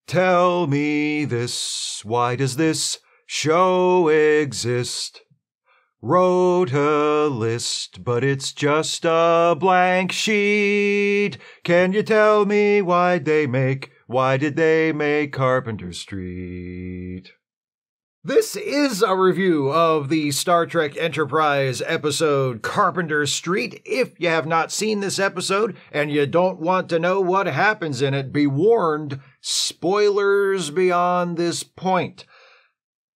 Tell me this, why does this show exist? Wrote a list, but it's just a blank sheet. Can you tell me why did they make Carpenter Street? This is a review of the Star Trek Enterprise episode Carpenter Street. If you have not seen this episode and you don't want to know what happens in it, be warned, spoilers beyond this point.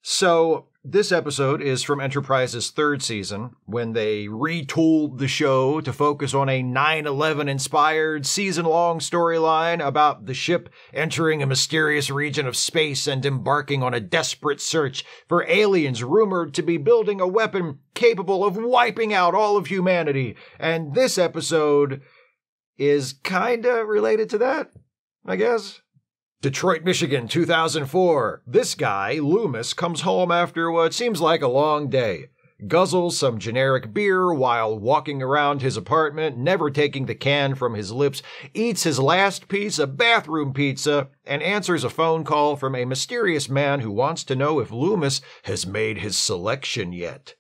So, this episode is from Enterprise's third season, when they retooled the show to focus on a 9/11-inspired season-long storyline about the ship entering a mysterious region of space and embarking on a desperate search for aliens rumored to be building a weapon capable of wiping out all of humanity. And this episode is kinda related to that, I guess. Detroit, Michigan, 2004. This guy, Loomis, comes home after what seems like a long day. Guzzles some generic beer while walking around his apartment, never taking the can from his lips, eats his last piece of bathroom pizza, and answers a phone call from a mysterious man who wants to know if Loomis has made his selection yet.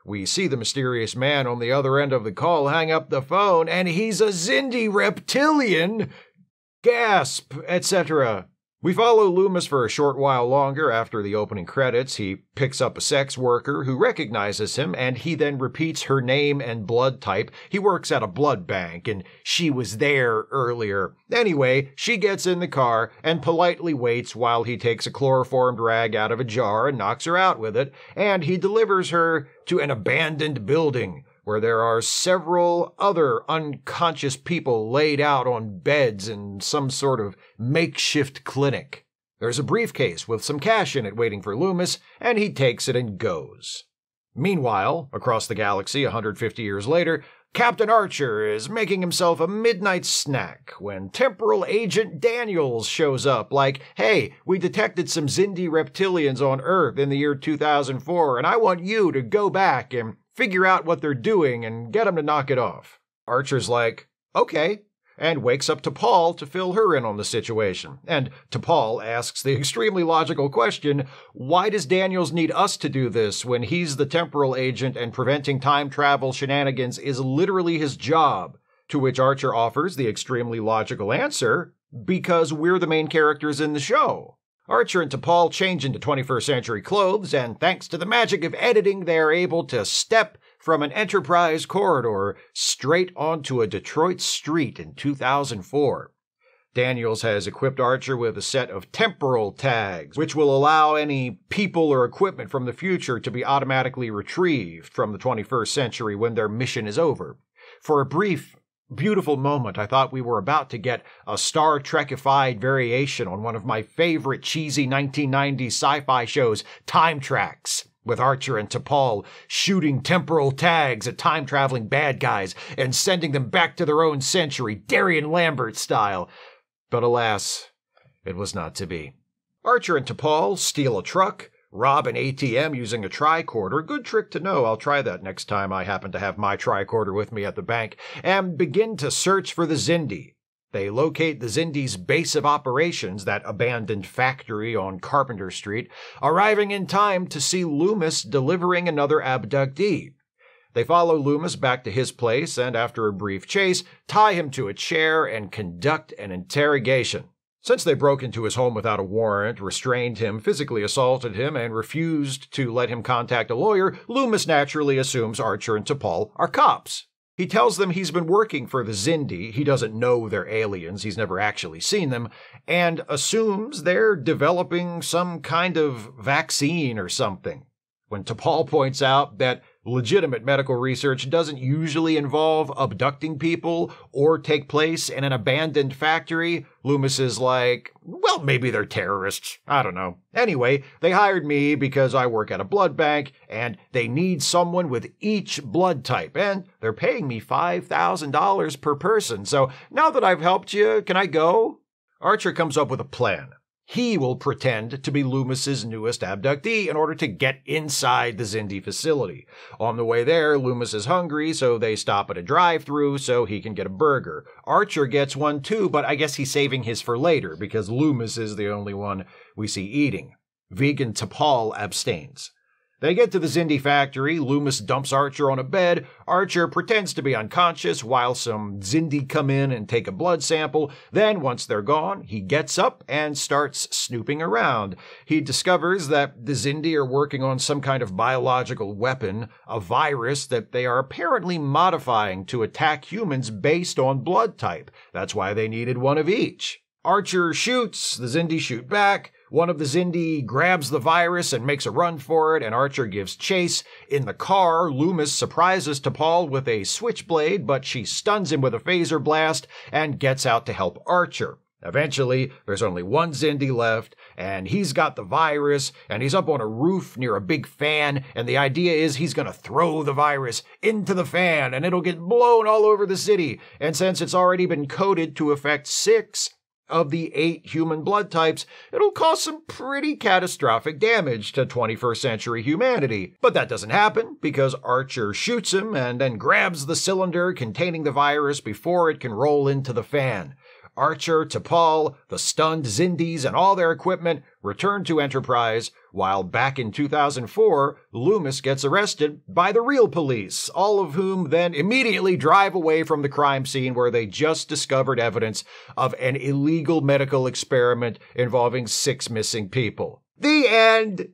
We see the mysterious man on the other end of the call hang up the phone, and he's a Xindi reptilian! Gasp, etc. We follow Loomis for a short while longer after the opening credits. He picks up a sex worker who recognizes him, and he then repeats her name and blood type. He works at a blood bank, and she was there earlier. Anyway, she gets in the car and politely waits while he takes a chloroformed rag out of a jar and knocks her out with it, and he delivers her to an abandoned building, where there are several other unconscious people laid out on beds in some sort of makeshift clinic. There's a briefcase with some cash in it waiting for Loomis, and he takes it and goes. Meanwhile, across the galaxy 150 years later, Captain Archer is making himself a midnight snack when Temporal Agent Daniels shows up like, "Hey, we detected some Xindi reptilians on Earth in the year 2004, and I want you to go back and figure out what they're doing and get them to knock it off." Archer's like, "Okay," and wakes up T'Pol to fill her in on the situation. And T'Pol asks the extremely logical question, why does Daniels need us to do this when he's the temporal agent and preventing time travel shenanigans is literally his job? To which Archer offers the extremely logical answer, because we're the main characters in the show. Archer and T'Pol change into 21st century clothes, and thanks to the magic of editing, they are able to step from an Enterprise corridor straight onto a Detroit street in 2004. Daniels has equipped Archer with a set of temporal tags, which will allow any people or equipment from the future to be automatically retrieved from the 21st century when their mission is over. For a brief, beautiful moment, I thought we were about to get a Star Trek-ified variation on one of my favorite cheesy 1990s sci-fi shows, Time Trax, with Archer and T'Pol shooting temporal tags at time-traveling bad guys and sending them back to their own century, Darian Lambert style. But alas, it was not to be. Archer and T'Pol steal a truck, rob an ATM using a tricorder, good trick to know, I'll try that next time I happen to have my tricorder with me at the bank, and begin to search for the Xindi. They locate the Xindi's base of operations, that abandoned factory on Carpenter Street, arriving in time to see Loomis delivering another abductee. They follow Loomis back to his place and, after a brief chase, tie him to a chair and conduct an interrogation. Since they broke into his home without a warrant, restrained him, physically assaulted him, and refused to let him contact a lawyer, Loomis naturally assumes Archer and T'Pol are cops. He tells them he's been working for the Xindi, he doesn't know they're aliens, he's never actually seen them, and assumes they're developing some kind of vaccine or something. When T'Pol points out that legitimate medical research doesn't usually involve abducting people or take place in an abandoned factory, Loomis is like, well, maybe they're terrorists. I don't know. Anyway, they hired me because I work at a blood bank, and they need someone with each blood type, and they're paying me $5,000 per person. So now that I've helped you, can I go? Archer comes up with a plan. He will pretend to be Loomis's newest abductee in order to get inside the Xindi facility. On the way there, Loomis is hungry, so they stop at a drive-thru so he can get a burger. Archer gets one too, but I guess he's saving his for later because Loomis is the only one we see eating. Vegan T'Pol abstains. They get to the Xindi factory. Loomis dumps Archer on a bed. Archer pretends to be unconscious while some Xindi come in and take a blood sample. Then, once they're gone, he gets up and starts snooping around. He discovers that the Xindi are working on some kind of biological weapon, a virus that they are apparently modifying to attack humans based on blood type. That's why they needed one of each. Archer shoots, the Xindi shoot back. One of the Xindi grabs the virus and makes a run for it, and Archer gives chase. In the car, Loomis surprises T'Pol with a switchblade, but she stuns him with a phaser blast and gets out to help Archer. Eventually, there's only one Xindi left, and he's got the virus, and he's up on a roof near a big fan, and the idea is he's going to throw the virus into the fan, and it'll get blown all over the city. And since it's already been coded to affect 6 of the 8 human blood types, it'll cause some pretty catastrophic damage to 21st century humanity. But that doesn't happen because Archer shoots him and then grabs the cylinder containing the virus before it can roll into the fan. Archer, T'Pol, the stunned Xindis, and all their equipment return to Enterprise, while back in 2004, Loomis gets arrested by the real police, all of whom then immediately drive away from the crime scene where they just discovered evidence of an illegal medical experiment involving 6 missing people. The end!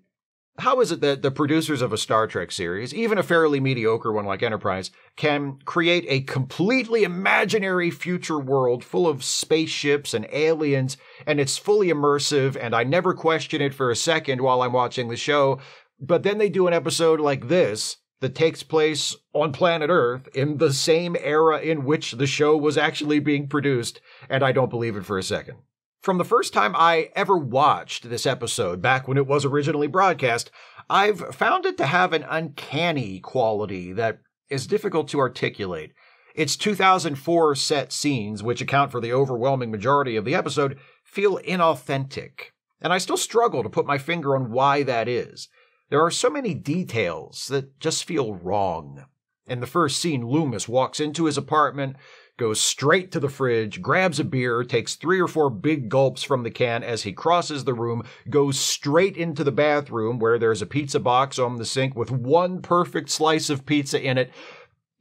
How is it that the producers of a Star Trek series, even a fairly mediocre one like Enterprise, can create a completely imaginary future world full of spaceships and aliens, and it's fully immersive, and I never question it for a second while I'm watching the show, but then they do an episode like this that takes place on planet Earth in the same era in which the show was actually being produced, and I don't believe it for a second. From the first time I ever watched this episode, back when it was originally broadcast, I've found it to have an uncanny quality that is difficult to articulate. Its 2004 set scenes, which account for the overwhelming majority of the episode, feel inauthentic. And I still struggle to put my finger on why that is. There are so many details that just feel wrong. In the first scene, Loomis walks into his apartment, goes straight to the fridge, grabs a beer, takes 3 or 4 big gulps from the can as he crosses the room, goes straight into the bathroom where there's a pizza box on the sink with one perfect slice of pizza in it.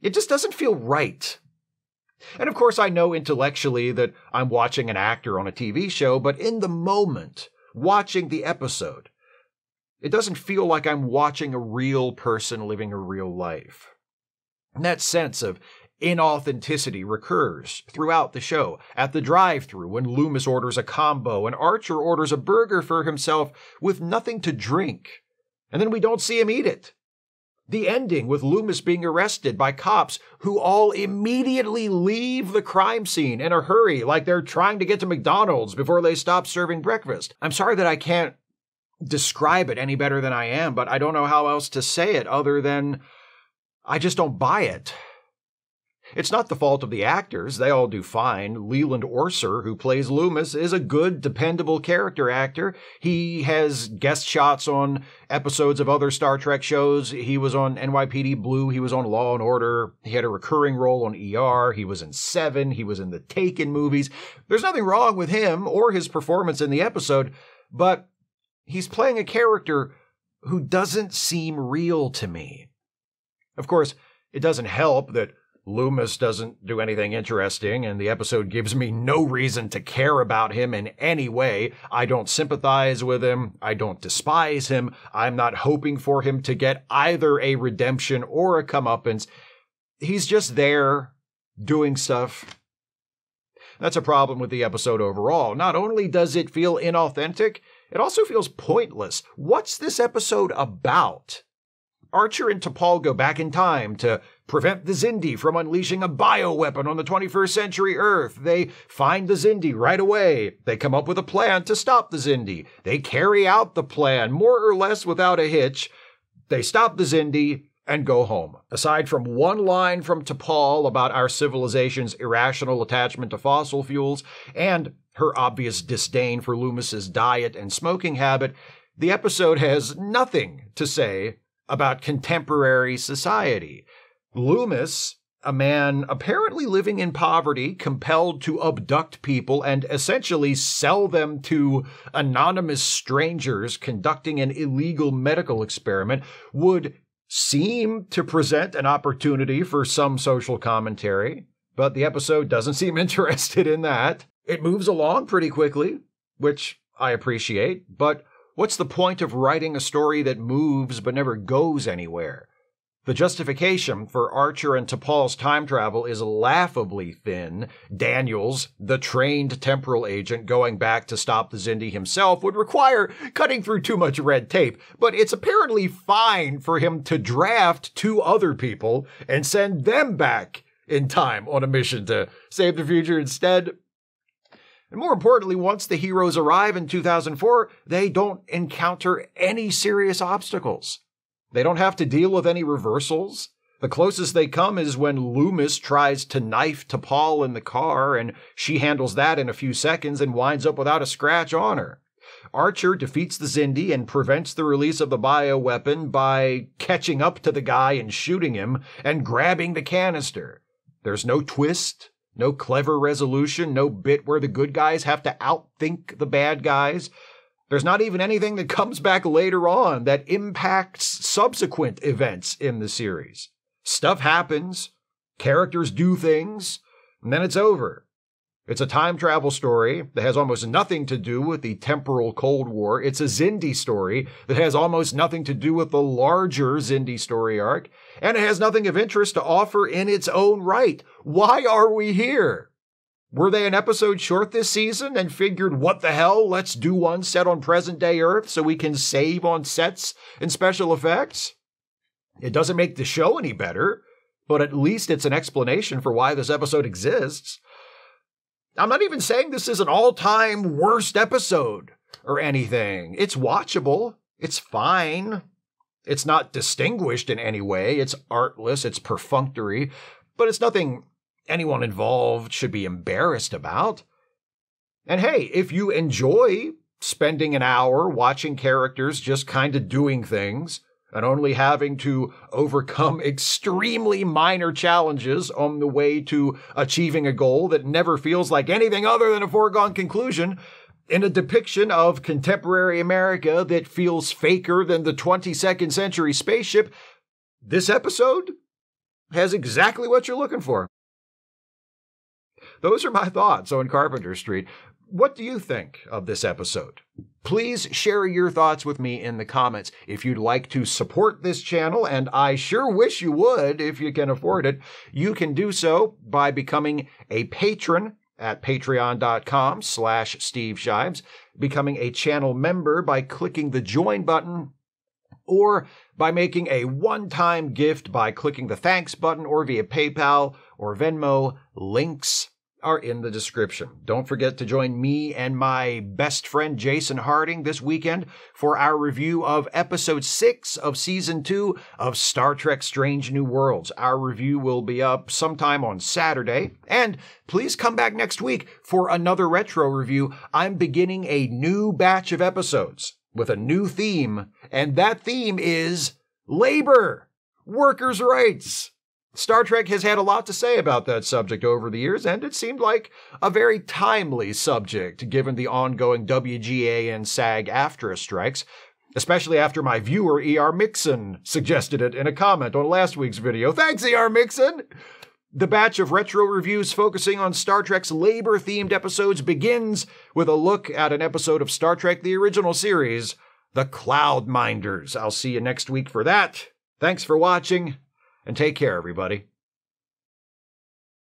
It just doesn't feel right. And of course, I know intellectually that I'm watching an actor on a TV show, but in the moment, watching the episode, it doesn't feel like I'm watching a real person living a real life. And that sense of inauthenticity recurs throughout the show. At the drive-thru, when Loomis orders a combo and Archer orders a burger for himself with nothing to drink, and then we don't see him eat it. The ending with Loomis being arrested by cops who all immediately leave the crime scene in a hurry, like they're trying to get to McDonald's before they stop serving breakfast. I'm sorry that I can't describe it any better than I am, but I don't know how else to say it other than I just don't buy it. It's not the fault of the actors. They all do fine. Leland Orser, who plays Loomis, is a good, dependable character actor. He has guest shots on episodes of other Star Trek shows. He was on NYPD Blue. He was on Law & Order. He had a recurring role on ER. He was in Seven. He was in the Taken movies. There's nothing wrong with him or his performance in the episode, but he's playing a character who doesn't seem real to me. Of course, it doesn't help that Loomis doesn't do anything interesting, and the episode gives me no reason to care about him in any way. I don't sympathize with him. I don't despise him. I'm not hoping for him to get either a redemption or a comeuppance. He's just there doing stuff. That's a problem with the episode overall. Not only does it feel inauthentic, it also feels pointless. What's this episode about? Archer and T'Pol go back in time to prevent the Xindi from unleashing a bioweapon on the 21st century Earth. They find the Xindi right away. They come up with a plan to stop the Xindi. They carry out the plan, more or less without a hitch. They stop the Xindi and go home. Aside from one line from T'Pol about our civilization's irrational attachment to fossil fuels, and her obvious disdain for Loomis's diet and smoking habit, the episode has nothing to say about contemporary society. Loomis, a man apparently living in poverty, compelled to abduct people and essentially sell them to anonymous strangers conducting an illegal medical experiment, would seem to present an opportunity for some social commentary, but the episode doesn't seem interested in that. It moves along pretty quickly, which I appreciate, but what's the point of writing a story that moves but never goes anywhere? The justification for Archer and T'Pol's time travel is laughably thin. Daniels, the trained temporal agent going back to stop the Xindi himself, would require cutting through too much red tape, but it's apparently fine for him to draft 2 other people and send them back in time on a mission to save the future instead. And more importantly, once the heroes arrive in 2004, they don't encounter any serious obstacles. They don't have to deal with any reversals. The closest they come is when Loomis tries to knife T'Pol in the car, and she handles that in a few seconds and winds up without a scratch on her. Archer defeats the Xindi and prevents the release of the bioweapon by catching up to the guy and shooting him and grabbing the canister. There's no twist, no clever resolution, no bit where the good guys have to outthink the bad guys. There's not even anything that comes back later on that impacts subsequent events in the series. Stuff happens, characters do things, and then it's over. It's a time travel story that has almost nothing to do with the temporal Cold War. It's a Xindi story that has almost nothing to do with the larger Xindi story arc, and it has nothing of interest to offer in its own right. Why are we here? Were they an episode short this season and figured, what the hell, let's do one set on present-day Earth so we can save on sets and special effects? It doesn't make the show any better, but at least it's an explanation for why this episode exists. I'm not even saying this is an all-time worst episode or anything. It's watchable. It's fine. It's not distinguished in any way. It's artless. It's perfunctory. But it's nothing anyone involved should be embarrassed about. And hey, if you enjoy spending an hour watching characters just kind of doing things and only having to overcome extremely minor challenges on the way to achieving a goal that never feels like anything other than a foregone conclusion, in a depiction of contemporary America that feels faker than the 22nd century spaceship, this episode has exactly what you're looking for. Those are my thoughts on Carpenter Street. What do you think of this episode? Please share your thoughts with me in the comments. If you'd like to support this channel, and I sure wish you would if you can afford it, you can do so by becoming a patron at patreon.com/Steve Shives, becoming a channel member by clicking the join button, or by making a one-time gift by clicking the thanks button, or via PayPal or Venmo. Links are in the description. Don't forget to join me and my best friend Jason Harding this weekend for our review of episode 6 of season 2 of Star Trek Strange New Worlds. Our review will be up sometime on Saturday. And please come back next week for another retro review. I'm beginning a new batch of episodes with a new theme, and that theme is labor, workers' rights. Star Trek has had a lot to say about that subject over the years, and it seemed like a very timely subject given the ongoing WGA and SAG-AFTRA strikes, especially after my viewer E.R. Mixon suggested it in a comment on last week's video. Thanks, E.R. Mixon! The batch of retro reviews focusing on Star Trek's labor-themed episodes begins with a look at an episode of Star Trek the Original Series, The Cloudminders. I'll see you next week for that. Thanks for watching. And take care, everybody.